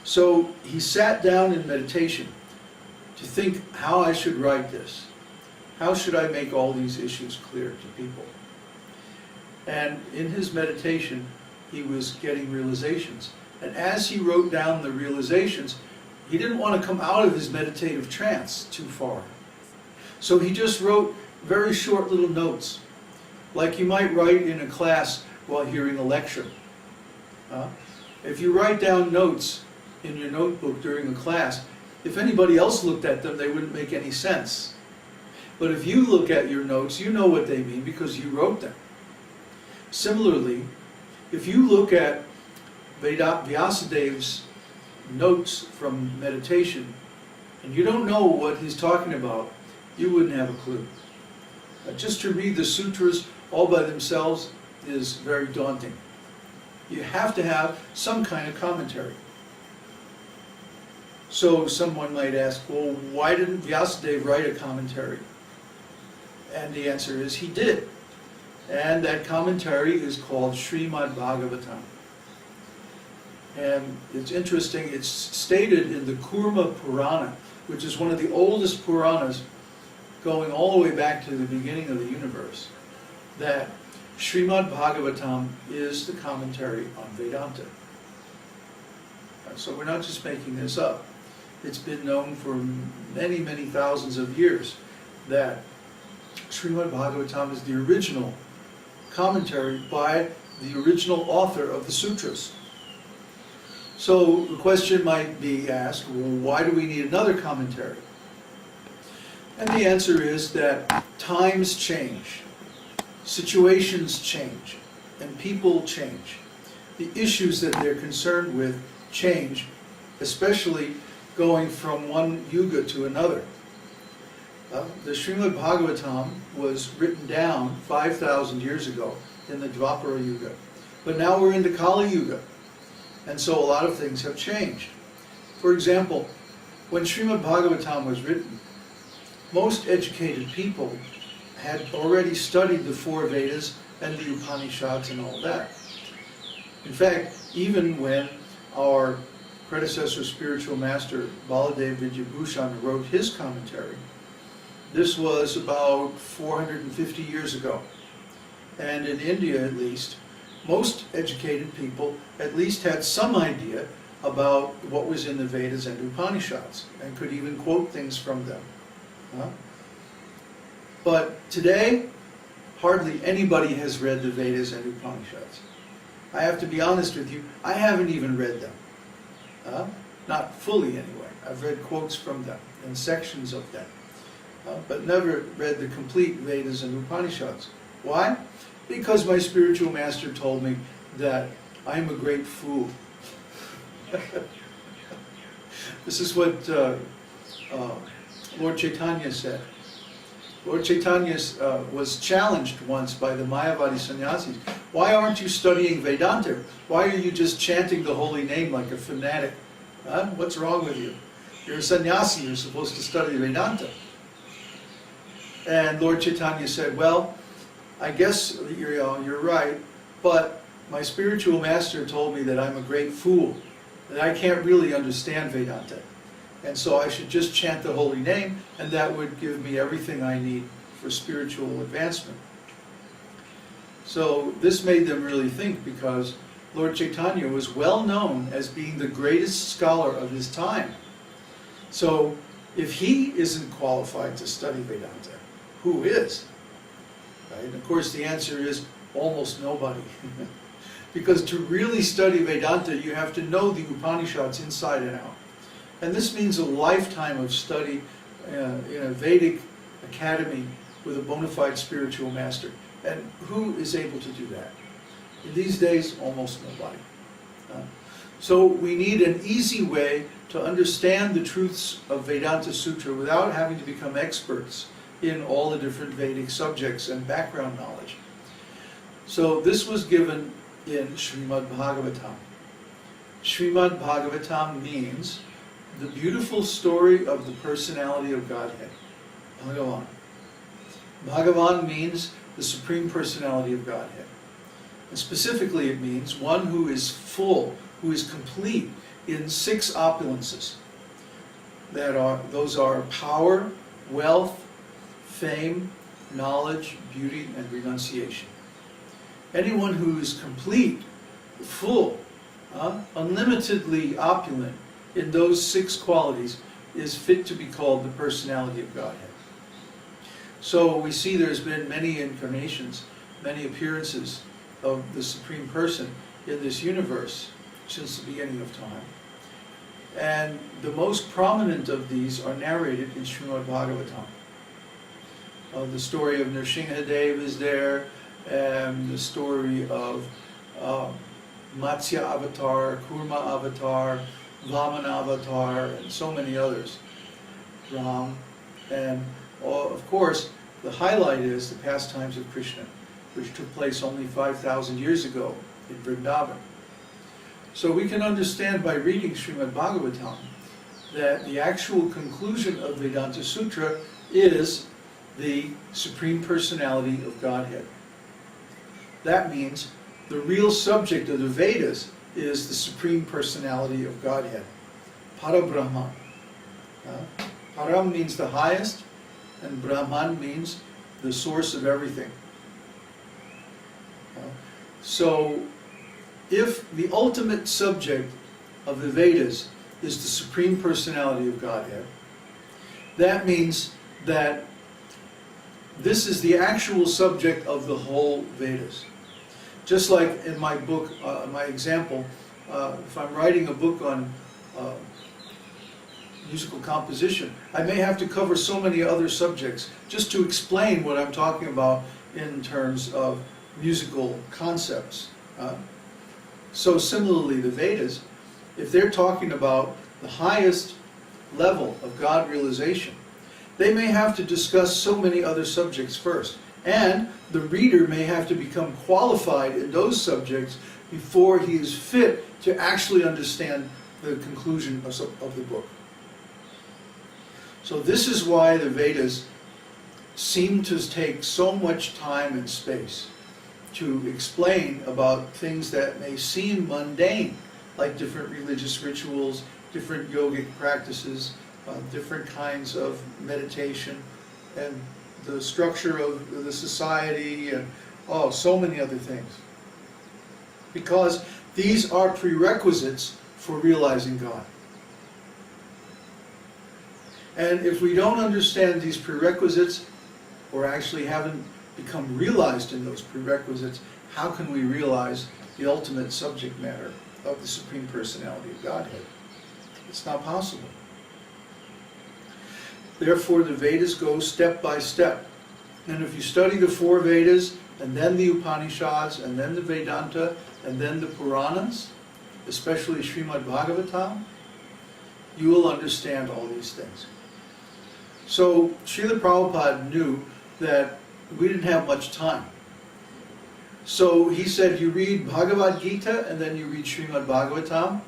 So he sat down in meditation to think how I should write this. How should I make all these issues clear to people? And in his meditation, he was getting realizations. And as he wrote down the realizations, he didn't want to come out of his meditative trance too far. So he just wrote very short little notes, like you might write in a class while hearing a lecture. If you write down notes in your notebook during a class, if anybody else looked at them, they wouldn't make any sense. But if you look at your notes, you know what they mean because you wrote them. Similarly, if you look at Vyasadev's notes from meditation, and you don't know what he's talking about, you wouldn't have a clue. Just to read the sutras all by themselves is very daunting. You have to have some kind of commentary. So someone might ask, well, why didn't Vyasadeva write a commentary? And the answer is he did. And that commentary is called Srimad-Bhagavatam. And it's interesting, it's stated in the Kurma Purana, which is one of the oldest Puranas going all the way back to the beginning of the universe, that Srimad-Bhagavatam is the commentary on Vedanta. So we're not just making this up. It's been known for many, many thousands of years that Srimad-Bhagavatam is the original commentary by the original author of the sutras. So the question might be asked, well, why do we need another commentary? And the answer is that times change, situations change, and people change. The issues that they're concerned with change, especially going from one yuga to another. The Srimad Bhagavatam was written down 5,000 years ago in the Dvapara Yuga. But now we're into Kali Yuga. And so a lot of things have changed. For example, when Srimad Bhagavatam was written, most educated people had already studied the four Vedas and the Upanishads and all that. In fact, even when our predecessor spiritual master Baladev Vidyabhushan wrote his commentary, this was about 450 years ago. And in India, at least, most educated people at least had some idea about what was in the Vedas and Upanishads, and could even quote things from them. But today, hardly anybody has read the Vedas and Upanishads. I have to be honest with you, I haven't even read them. Not fully anyway. I've read quotes from them and sections of them. But never read the complete Vedas and Upanishads. Why? Because my spiritual master told me that I'm a great fool. This is what Lord Chaitanya said. Lord Chaitanya was challenged once by the Mayavadi sannyasis. Why aren't you studying Vedanta? Why are you just chanting the holy name like a fanatic? What's wrong with you? You're a sannyasi, you're supposed to study Vedanta. And Lord Chaitanya said, well, I guess you're right, but my spiritual master told me that I'm a great fool, that I can't really understand Vedanta. And so I should just chant the holy name, and that would give me everything I need for spiritual advancement. So this made them really think, because Lord Chaitanya was well known as being the greatest scholar of his time. So if he isn't qualified to study Vedanta, who is? Right? And of course the answer is almost nobody. Because to really study Vedanta, you have to know the Upanishads inside and out. And this means a lifetime of study in a Vedic academy with a bona fide spiritual master. And who is able to do that? In these days, almost nobody. So we need an easy way to understand the truths of Vedanta-sutra without having to become experts in all the different Vedic subjects and background knowledge. So this was given in Srimad-Bhagavatam. Srimad-Bhagavatam means the beautiful story of the personality of Godhead. Bhagavan. Bhagavan means the Supreme Personality of Godhead. And specifically it means one who is full, who is complete in 6 opulences. Those are power, wealth, fame, knowledge, beauty, and renunciation. Anyone who is complete, full, unlimitedly opulent in those 6 qualities is fit to be called the personality of Godhead. So we see there's been many incarnations, many appearances of the Supreme Person in this universe since the beginning of time. And the most prominent of these are narrated in Srimad-Bhagavatam. The story of Nṛsiṁha is there, and the story of Matsya Avatar, Kurma Avatar, Vamana Avatar, and so many others. Ram, and of course, the highlight is the pastimes of Krishna, which took place only 5,000 years ago in Vrindavan. So we can understand by reading Srimad-Bhagavatam that the actual conclusion of Vedānta-sūtra is the Supreme Personality of Godhead. That means the real subject of the Vedas is the Supreme Personality of Godhead, Parabrahman. Param means the highest, and Brahman means the source of everything. So, if the ultimate subject of the Vedas is the Supreme Personality of Godhead, that means that this is the actual subject of the whole Vedas. Just like in my book, my example, if I'm writing a book on musical composition, I may have to cover so many other subjects just to explain what I'm talking about in terms of musical concepts. So similarly, the Vedas, if they're talking about the highest level of God realization, they may have to discuss so many other subjects first. And the reader may have to become qualified in those subjects before he is fit to actually understand the conclusion of the book. So this is why the Vedas seem to take so much time and space to explain about things that may seem mundane, like different religious rituals, different yogic practices, different kinds of meditation, and the structure of the society, and so many other things. Because these are prerequisites for realizing God. And if we don't understand these prerequisites, or actually haven't become realized in those prerequisites, how can we realize the ultimate subject matter of the Supreme Personality of Godhead? It's not possible. Therefore, the Vedas go step by step. And if you study the 4 Vedas, and then the Upanishads, and then the Vedanta, and then the Puranas, especially Srimad-Bhagavatam, you will understand all these things. So, Srila Prabhupada knew that we didn't have much time. So he said, you read Bhagavad Gita, and then you read Srimad-Bhagavatam,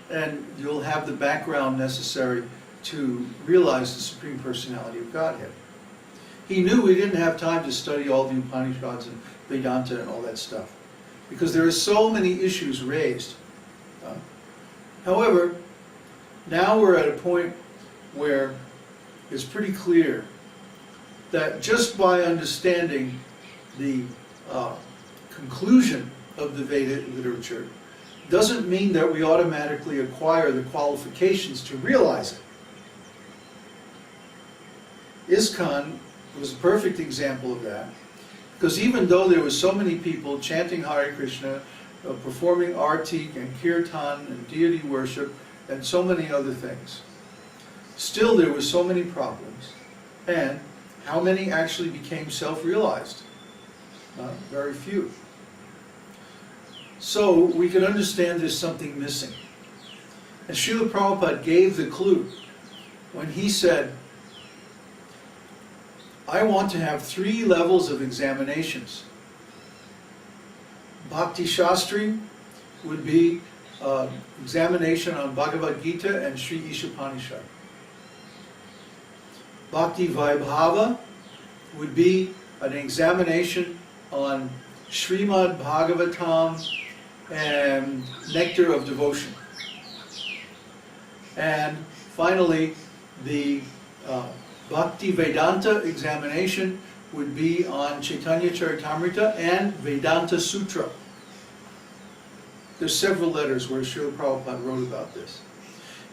and you'll have the background necessary to realize the Supreme Personality of Godhead. He knew we didn't have time to study all the Upanishads and Vedanta and all that stuff, because there are so many issues raised. However, now we're at a point where it's pretty clear that just by understanding the conclusion of the Vedic literature doesn't mean that we automatically acquire the qualifications to realize it. ISKCON was a perfect example of that, because even though there were so many people chanting Hare Krishna, performing arti and kirtan and deity worship and so many other things, still there were so many problems. And how many actually became self-realized? Very few. So we can understand there's something missing. And Srila Prabhupada gave the clue when he said, I want to have 3 levels of examinations. Bhakti Shastri would be examination on Bhagavad Gita and Sri Ishopanishad. Bhakti Vaibhava would be an examination on Srimad Bhagavatam and Nectar of Devotion. And finally, the Bhakti Vedanta examination would be on Chaitanya Charitamrita and Vedanta-sutra. There's several letters where Srila Prabhupada wrote about this.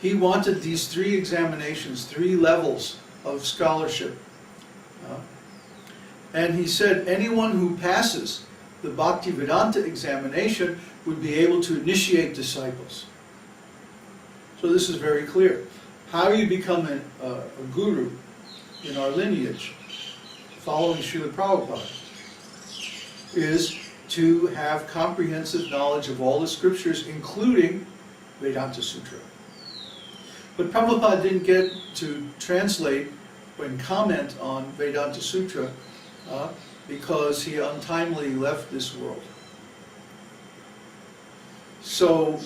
He wanted these 3 examinations, 3 levels of scholarship. And he said anyone who passes the Bhakti Vedanta examination would be able to initiate disciples. So this is very clear. How you become a guru in our lineage, following Srila Prabhupada, is to have comprehensive knowledge of all the scriptures, including Vedanta-sutra. But Prabhupada didn't get to translate and comment on Vedanta-sutra because he untimely left this world. So